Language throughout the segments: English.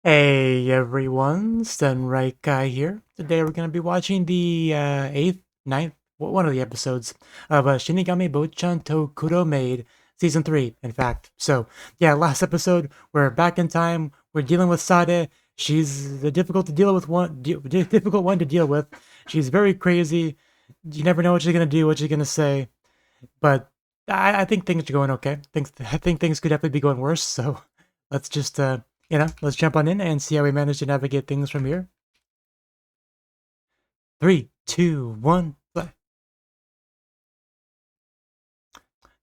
Hey everyone, Stun Right Guy here. Today we're going to be watching the 8th, ninth, one of the episodes of Shinigami Bocchan to Kuro Maid, Season 3, in fact. So, yeah, last episode, we're back in time, we're dealing with Sade. She's the difficult to deal with difficult one to deal with. She's very crazy. You never know what she's going to do, what she's going to say. But I think things are going okay. I think things could definitely be going worse. So let's just let's jump on in and see how we manage to navigate things from here. Three, two, one, play.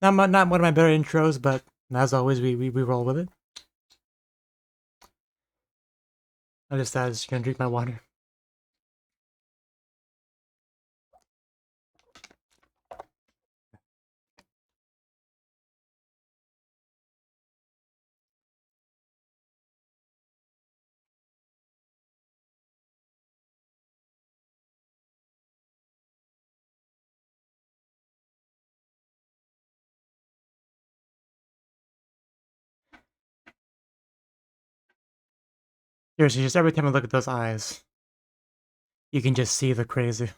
Not one of my better intros, but as always, we roll with it. I just gonna drink my water. Seriously, just every time I look at those eyes, you can just see the crazy.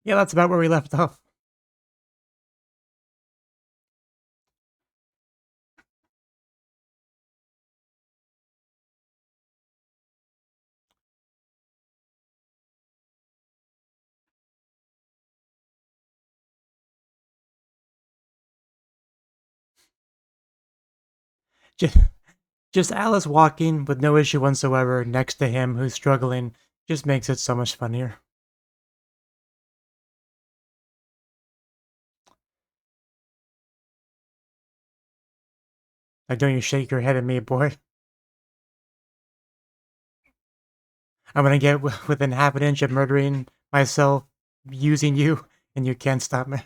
Yeah, that's about where we left off. Just, just Alice walking with no issue whatsoever next to him who's struggling just makes it so much funnier. Like, don't you shake your head at me, boy. I'm gonna get within half an inch of murdering myself using you, and you can't stop me.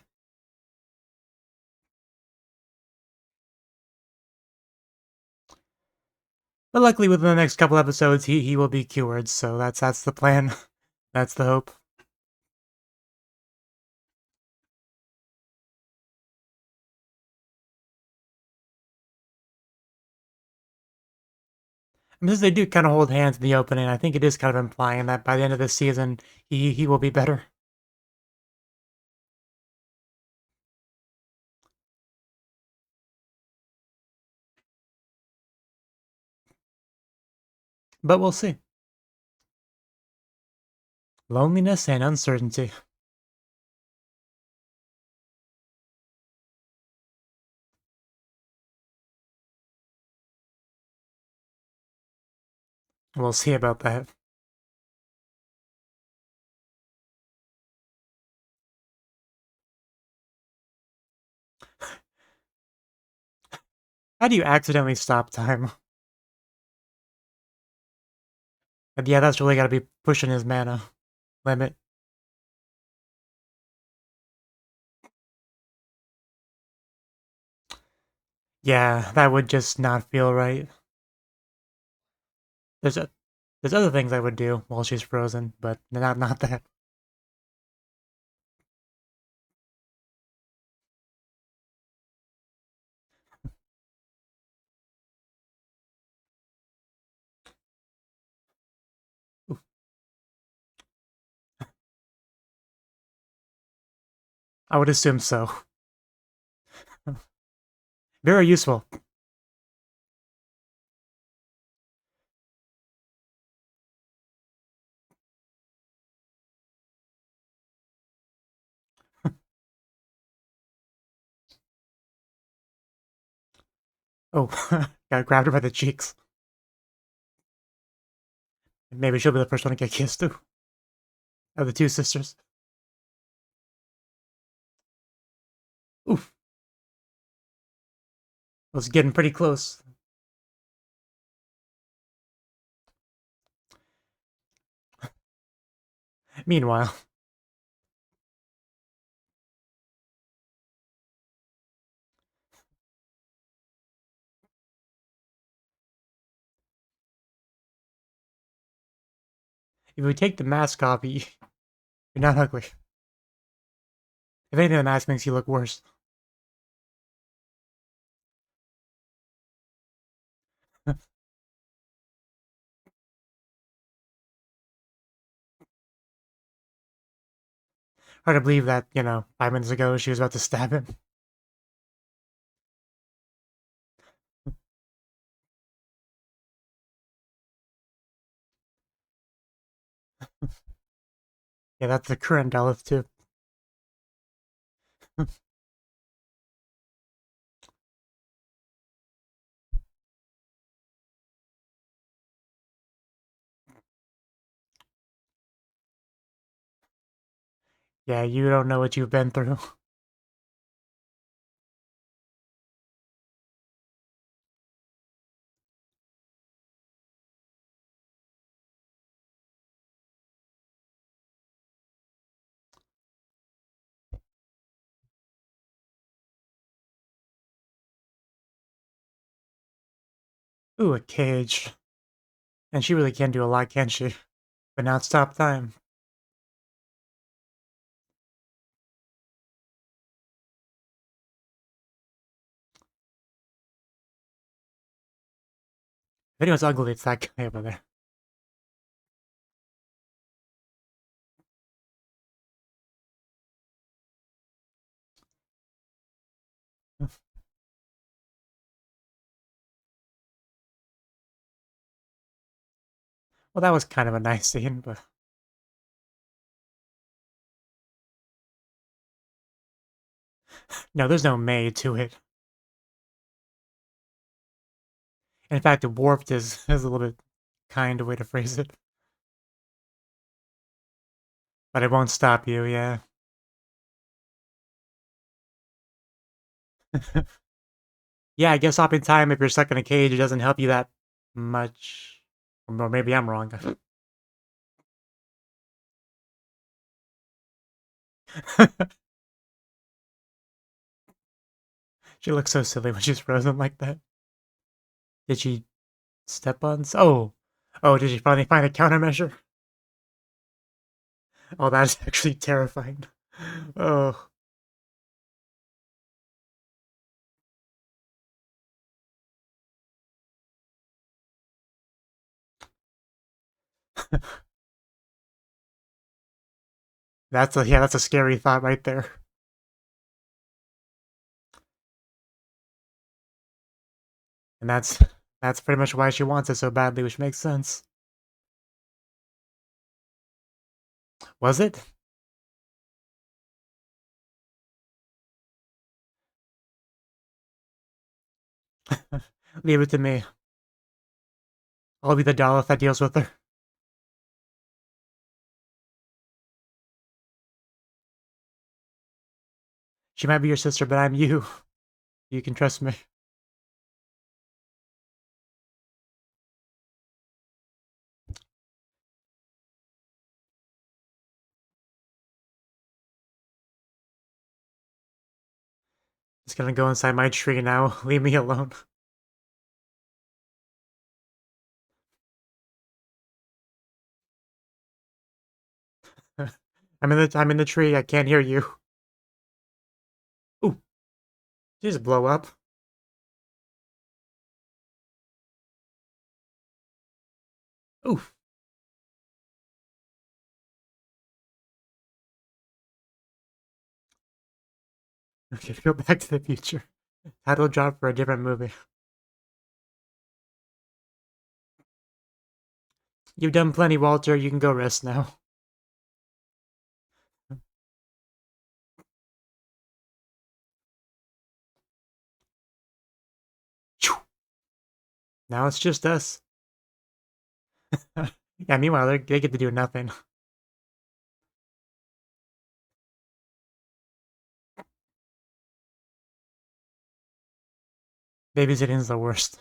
But luckily, within the next couple episodes, he will be cured. So that's the plan. That's the hope. I mean, since they do kind of hold hands in the opening, I think it is kind of implying that by the end of this season, he will be better. But we'll see. Loneliness and uncertainty. We'll see about that. How do you accidentally stop time? And yeah, that's really got to be pushing his mana limit. Yeah, that would just not feel right. There's a, there's other things I would do while she's frozen, but not that. Oof. I would assume so. Very useful. Oh, got grabbed her by the cheeks. Maybe she'll be the first one to get kissed too. Of the two sisters. Oof, was getting pretty close. Meanwhile, If we take the mask off, you're not ugly. If anything, the mask makes you look worse. Hard to believe that, 5 minutes ago she was about to stab him. Yeah, that's the current Daleth too. Yeah, you don't know what you've been through. Ooh, a cage. And she really can do a lot, can't she? But now it's top time. If anyone's ugly, it's that guy over there. Well, that was kind of a nice scene, but no, there's no May to it. In fact, warped is a little bit kind way to phrase it. But it won't stop you, yeah. Yeah, I guess stopping time if you're stuck in a cage, it doesn't help you that much. Or maybe I'm wrong. She looks so silly when she's frozen like that. Did she step on? Oh, oh! Did she finally find a countermeasure? Oh, that's actually terrifying. Oh, that's a scary thought right there. And that's pretty much why she wants it so badly, which makes sense. Was it? Leave it to me. I'll be the Daleth that deals with her. She might be your sister, but I'm you. You can trust me. Just gonna go inside my tree now. Leave me alone. I'm in the tree. I can't hear you. Ooh, you just blow up. Oof. Okay, go back to the future. Title drop for a different movie. You've done plenty, Walter. You can go rest now. Now it's just us. Yeah, meanwhile, they get to do nothing. Babysitting's the worst.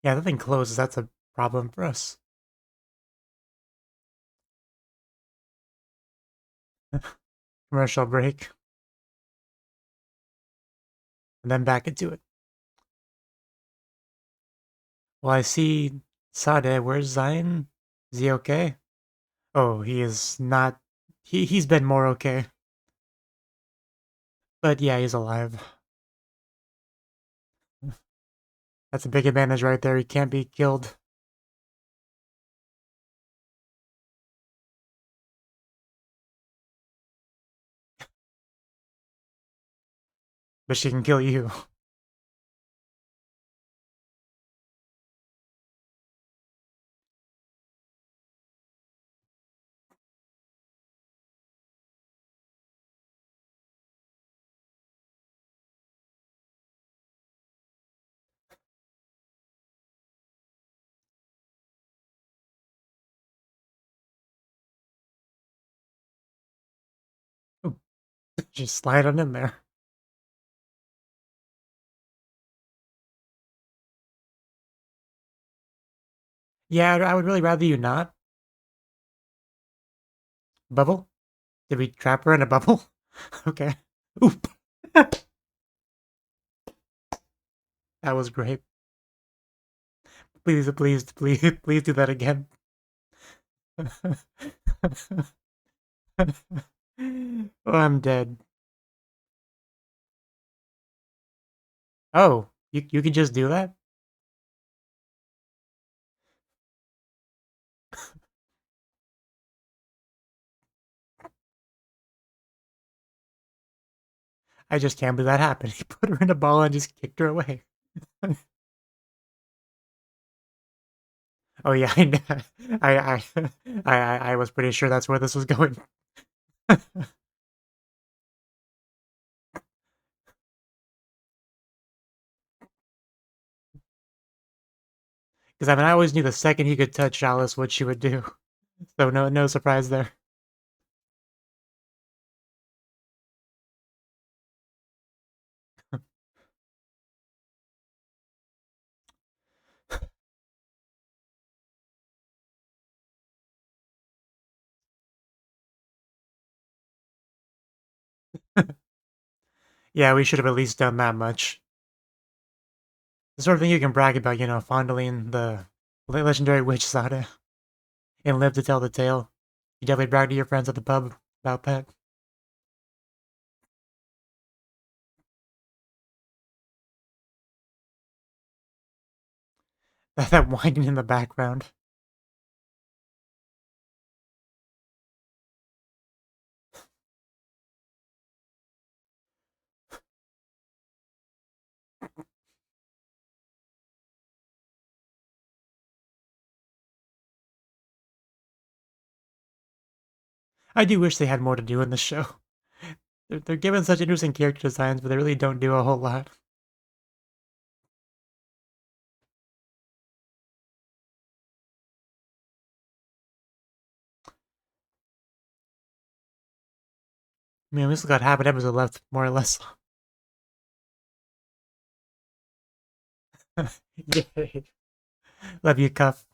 Yeah, the thing closes. That's a problem for us. Commercial break, and then back into it. Well, I see Sade. Where's Zion? Is he okay? Oh, he is not. He's been more okay. But yeah, he's alive. That's a big advantage right there. He can't be killed. But she can kill you. Just slide on in there. Yeah, I would really rather you not. Bubble? Did we trap her in a bubble? Okay. Oop. That was great. Please, please, please, please do that again. Oh, I'm dead. Oh, you can just do that? I just can't believe that happened. He put her in a ball and just kicked her away. Oh yeah, I know. I I I was pretty sure that's where this was going. Because I mean, I always knew the second he could touch Alice, what she would do. So no surprise there. Yeah, we should have at least done that much. The sort of thing you can brag about, fondling the legendary witch Sada and live to tell the tale. You definitely brag to your friends at the pub about that. That whining in the background. I do wish they had more to do in the show. They're given such interesting character designs, but they really don't do a whole lot. I mean, we still got half an episode left, more or less. Yay. Love you, Cuff.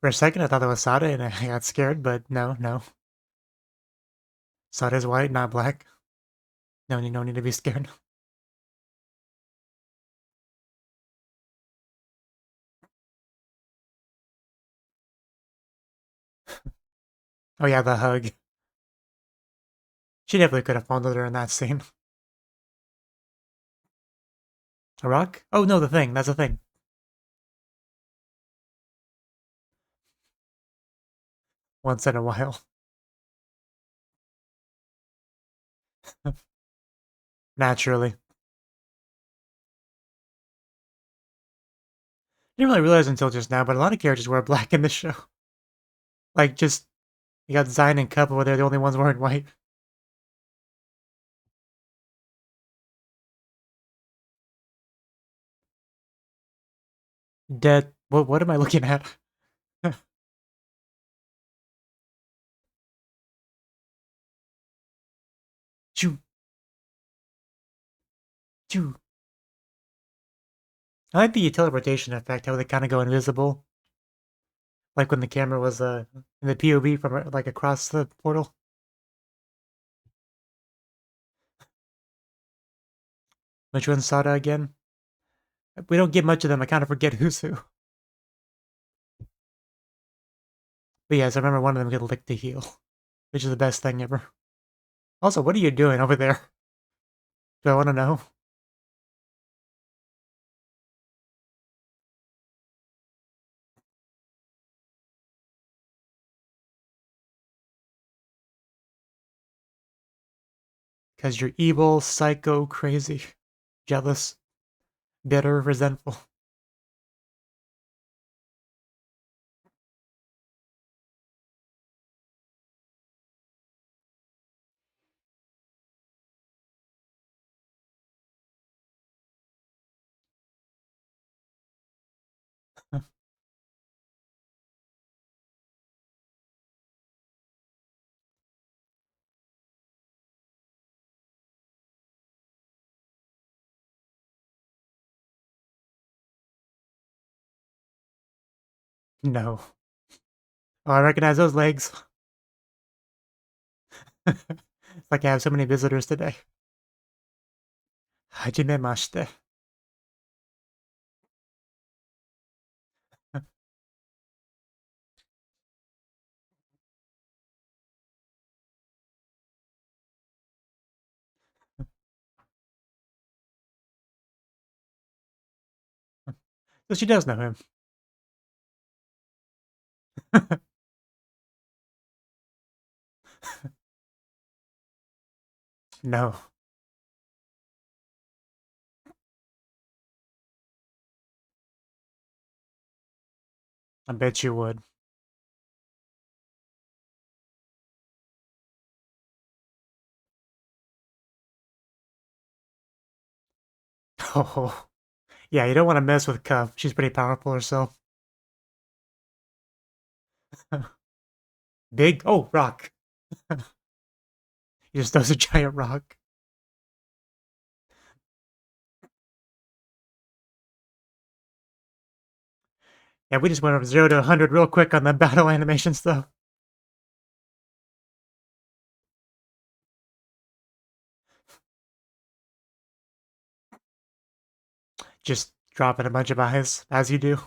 For a second, I thought that was Sada, and I got scared, but no. Sada's white, not black. No need to be scared. Oh yeah, the hug. She definitely could have fondled her in that scene. A rock? Oh no, the thing. That's a thing. Once in a while. Naturally. Didn't really realize until just now, but a lot of characters wear black in this show. Like, just, you got Zion and Cup where they're the only ones wearing white. Dead. What am I looking at? Choo, choo. I like the teleportation effect, how they kind of go invisible. Like when the camera was in the POV from like across the portal. Which one's Sada again? We don't get much of them. I kind of forget who's who. But yes, I remember one of them get licked to heal, which is the best thing ever. Also, what are you doing over there? Do I want to know? Because you're evil, psycho, crazy, jealous, bitter, resentful. No. Oh, I recognize those legs. It's like I have so many visitors today. Hajimemashite. So she does know him. No. I bet you would. Oh. Yeah, you don't want to mess with Cuff. She's pretty powerful herself. Big? Oh, rock. He just throws a giant rock. Yeah, we just went from 0 to 100 real quick on the battle animation stuff. Just dropping a bunch of eyes, as you do.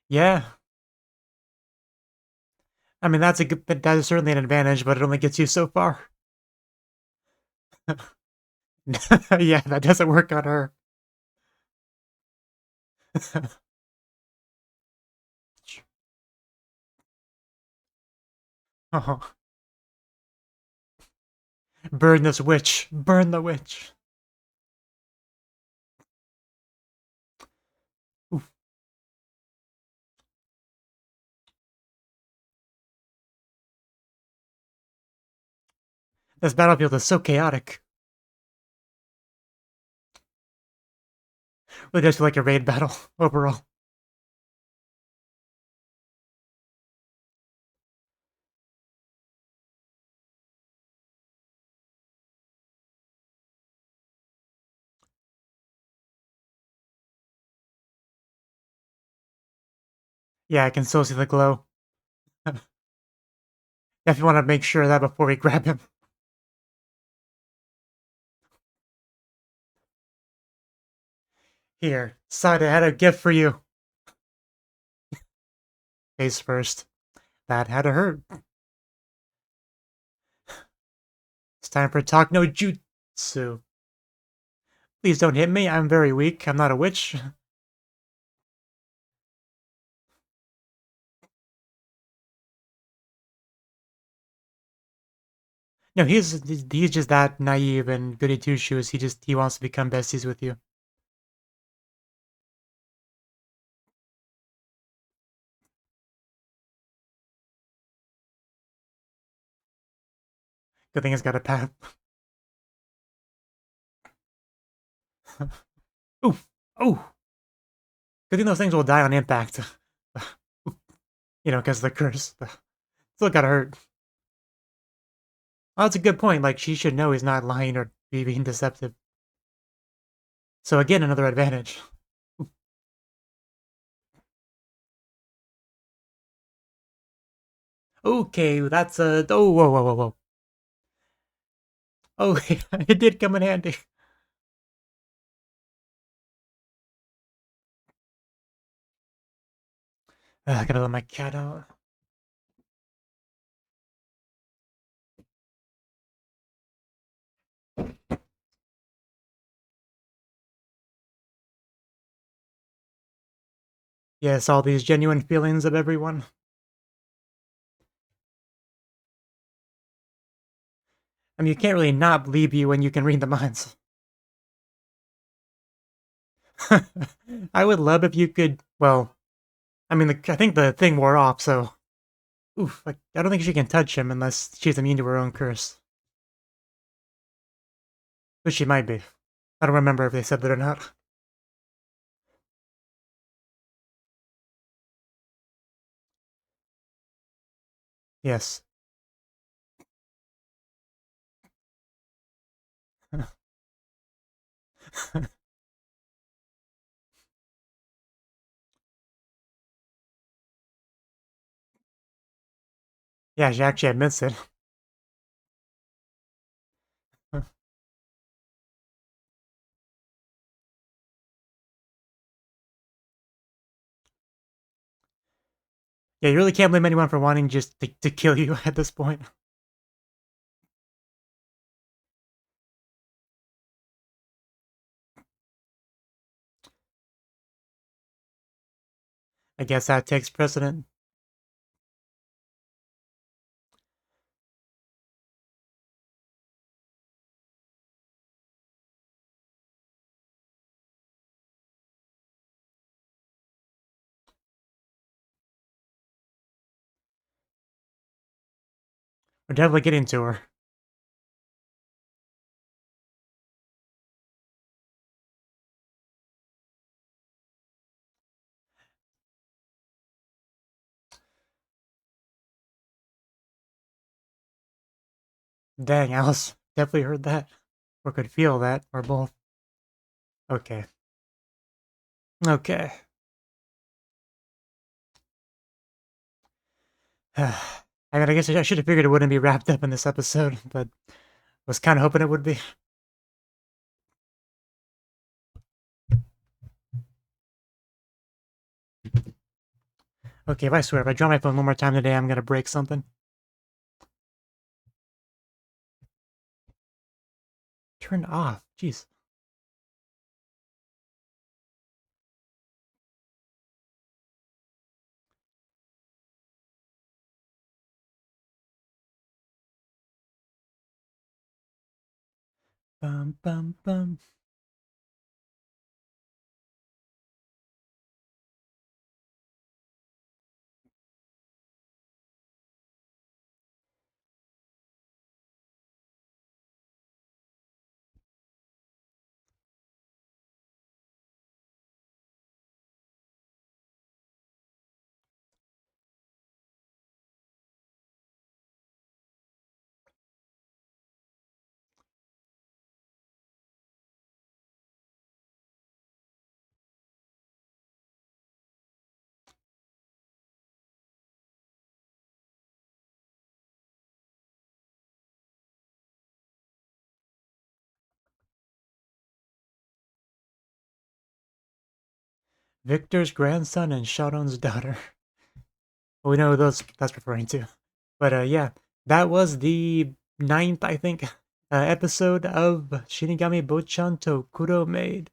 Yeah. I mean, that's a good, that is certainly an advantage, but it only gets you so far. Yeah, that doesn't work on her. Oh, burn this witch. Burn the witch. Oof. This battlefield is so chaotic. It does feel like a raid battle overall. Yeah, I can still see the glow. If you want to make sure of that before we grab him. Here, Sada had a gift for you. Face first. That had to hurt. It's time for talk no jutsu. Please don't hit me. I'm very weak. I'm not a witch. No, he's just that naive and goody two shoes. He wants to become besties with you. Good thing it's got a path. Ooh, oh. Good thing those things will die on impact. You know, because the curse still gotta hurt. Well, that's a good point. Like, she should know he's not lying or being deceptive. So again, another advantage. Okay, that's a... Oh, whoa, whoa, whoa, whoa. Oh, it did come in handy. I gotta let my cat out. Yes, all these genuine feelings of everyone. I mean, you can't really not believe you when you can read the minds. I would love if you could... Well, I mean, I think the thing wore off, so... Oof, I don't think she can touch him unless she's immune to her own curse. But she might be. I don't remember if they said that or not. Yes. Yeah, she actually admits it. Yeah, you really can't blame anyone for wanting just to kill you at this point. I guess that takes precedent. We're definitely getting to her. Dang, Alice definitely heard that. Or could feel that, or both. Okay. Okay. I mean, I guess I should have figured it wouldn't be wrapped up in this episode, but was kind of hoping it would be. Okay, if I swear, if I drop my phone one more time today, I'm gonna break something. Turned off. Jeez. Bum bum bum. Victor's grandson and Sharon's daughter. Well, we know who that's referring to. But yeah, that was the ninth, I think, episode of Shinigami Bocchan to Kuro Maid.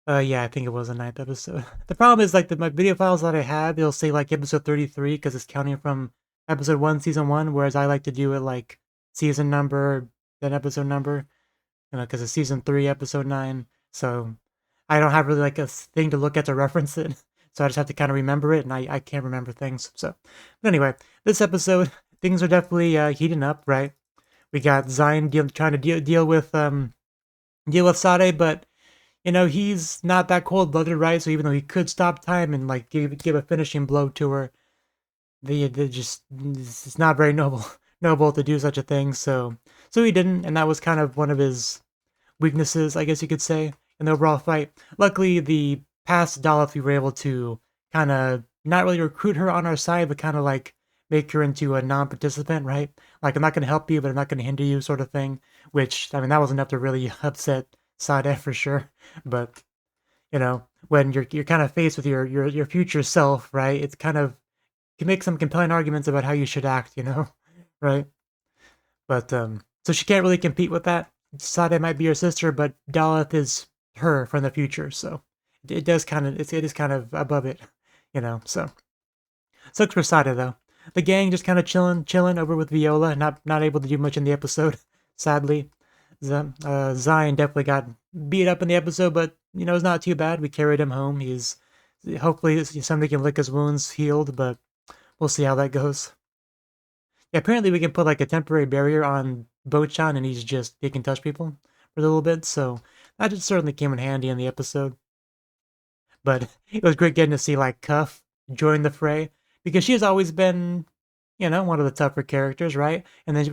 Yeah, I think it was the ninth episode. The problem is, like, my video files that I have, it'll say, like, episode 33 because it's counting from episode 1, season 1, whereas I like to do it, like, season number, then episode number, you know, because it's season 3, episode 9. So I don't have really, like, a thing to look at to reference it. So I just have to kind of remember it, and I can't remember things. So, but anyway, this episode, things are definitely heating up, right? We got Zion trying to deal with Sade, but he's not that cold-blooded, right? So even though he could stop time and like give a finishing blow to her, they just it's not very noble noble to do such a thing. So he didn't, and that was kind of one of his weaknesses, I guess you could say, in the overall fight. Luckily, the past Daleth, we were able to kind of not really recruit her on our side, but kind of like make her into a non-participant, right? Like, I'm not going to help you, but I'm not going to hinder you, sort of thing. Which, I mean, that was enough to really upset Sade for sure. But when you're kind of faced with your future self, right? It's kind of can make some compelling arguments about how you should act, right? But so she can't really compete with that. Sade might be her sister, but Daleth is her from the future, so it does kind of it is kind of above it, So sucks for Sade though. The gang just kind of chilling over with Viola, not able to do much in the episode, sadly. Zion definitely got beat up in the episode, but it's not too bad. We carried him home. He's hopefully somebody can lick his wounds healed, but we'll see how that goes. Yeah, apparently we can put like a temporary barrier on Bocchan and he can touch people for a little bit, so that just certainly came in handy in the episode. But it was great getting to see like Cuff join the fray because she has always been, one of the tougher characters, right?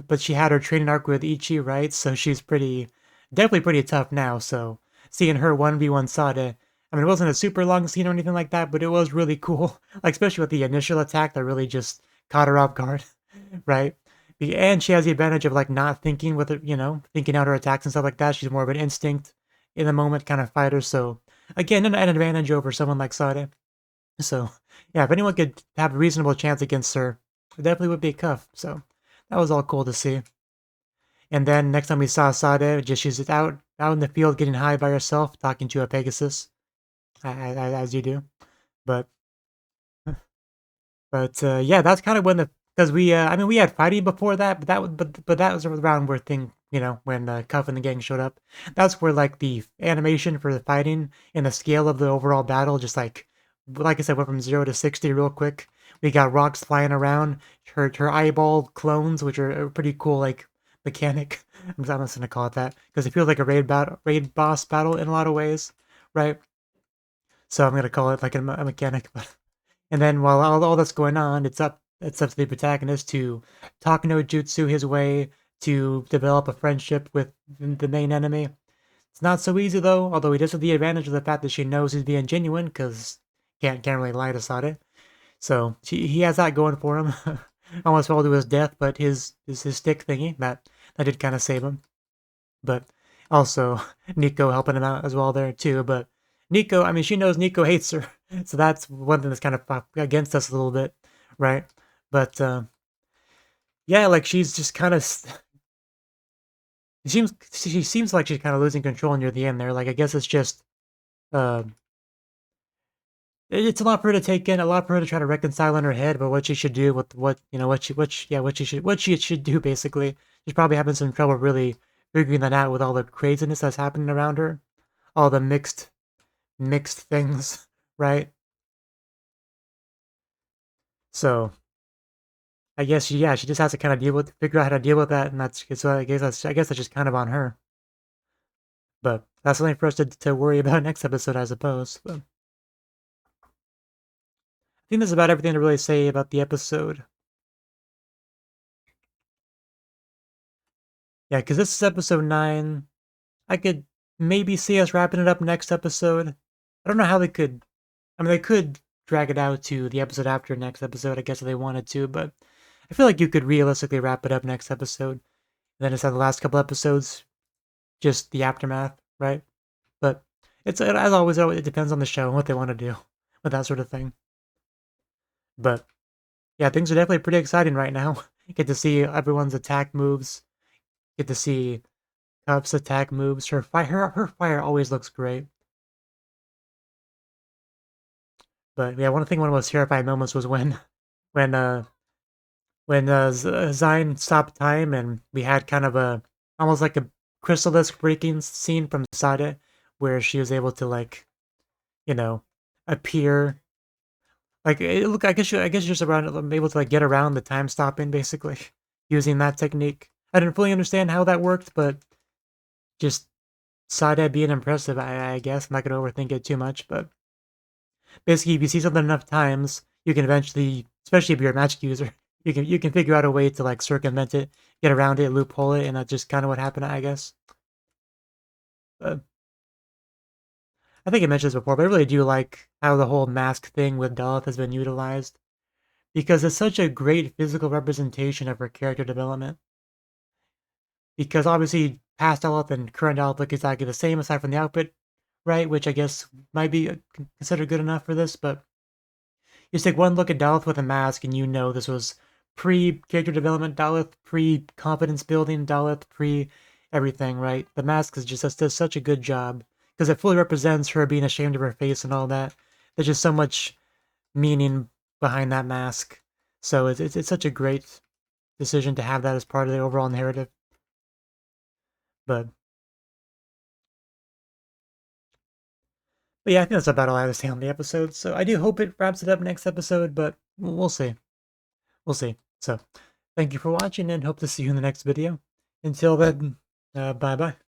But she had her training arc with Ichi, right? So she's definitely pretty tough now. So seeing her 1v1 Sade, I mean, it wasn't a super long scene or anything like that, but it was really cool. Like, especially with the initial attack that really just caught her off guard, right? And she has the advantage of like not thinking with it, thinking out her attacks and stuff like that. She's more of an instinct in the moment kind of fighter. So again, an advantage over someone like Sade. So yeah, if anyone could have a reasonable chance against her, it definitely would be Cuff. So that was all cool to see. And then next time we saw Sade, she's out in the field getting high by herself, talking to a Pegasus, as you do. But yeah, that's kind of when because I mean we had fighting before that, but that was around where when Cuff and the gang showed up. That's where like the animation for the fighting and the scale of the overall battle just like I said, went from 0 to 60 real quick. We got rocks flying around, her eyeball clones, which are a pretty cool like mechanic. I'm just gonna call it that because it feels like a raid boss battle in a lot of ways, right? So I'm gonna call it like a mechanic. And then while all that's going on, it's up to the protagonist to talk no jutsu his way to develop a friendship with the main enemy. It's not so easy though, although he does have the advantage of the fact that she knows he's being genuine, because can't really lie to Sade. So he has that going for him. Almost fell to his death, but his stick thingy that did kind of save him. But also Nico helping him out as well there too. But Nico, I mean, she knows Nico hates her, so that's one thing that's kind of against us a little bit, right? But yeah, like she's just kind of she seems like she's kind of losing control near the end there. Like I guess it's just uh, it's a lot for her to take in, a lot for her to try to reconcile in her head about what she should do with what she should do basically. She's probably having some trouble really figuring that out with all the craziness that's happening around her, all the mixed things, right? So I guess she just has to kind of figure out how to deal with that, and so I guess that's just kind of on her. But that's something for us to worry about next episode, I suppose. But I think that's about everything to really say about the episode. Yeah, because this is episode 9. I could maybe see us wrapping it up next episode. I don't know how they could. I mean, they could drag it out to the episode after next episode, I guess, if they wanted to, but I feel like you could realistically wrap it up next episode. And then just have the last couple episodes, just the aftermath, right? But it's as always, it depends on the show and what they want to do with that sort of thing. But yeah, things are definitely pretty exciting right now. Get to see everyone's attack moves. Get to see Cup's attack moves. Her fire always looks great. But yeah, one of the most terrifying moments was when uh Zion stopped time and we had kind of a almost like a Crystallisk breaking scene from Sade, where she was able to like you know appear like look. I guess you're just able to like get around the time stopping basically using that technique. I didn't fully understand how that worked, but just side being impressive, I guess. I'm not gonna overthink it too much, but basically, if you see something enough times, you can eventually, especially if you're a magic user, you can figure out a way to like circumvent it, get around it, loophole it, and that's just kind of what happened, I guess. But I think I mentioned this before, but I really do like how the whole mask thing with Daleth has been utilized because it's such a great physical representation of her character development. Because obviously, past Daleth and current Daleth look exactly the same aside from the outfit, right? Which I guess might be considered good enough for this, but you just take one look at Daleth with a mask and you know this was pre-character development Daleth, pre-confidence building Daleth, pre-everything, right? The mask is just does such a good job because it fully represents her being ashamed of her face and all that. There's just so much meaning behind that mask. So it's such a great decision to have that as part of the overall narrative. But yeah, I think that's about all I have to say on the episode. So I do hope it wraps it up next episode, but we'll see. We'll see. So thank you for watching and hope to see you in the next video. Until then, bye bye.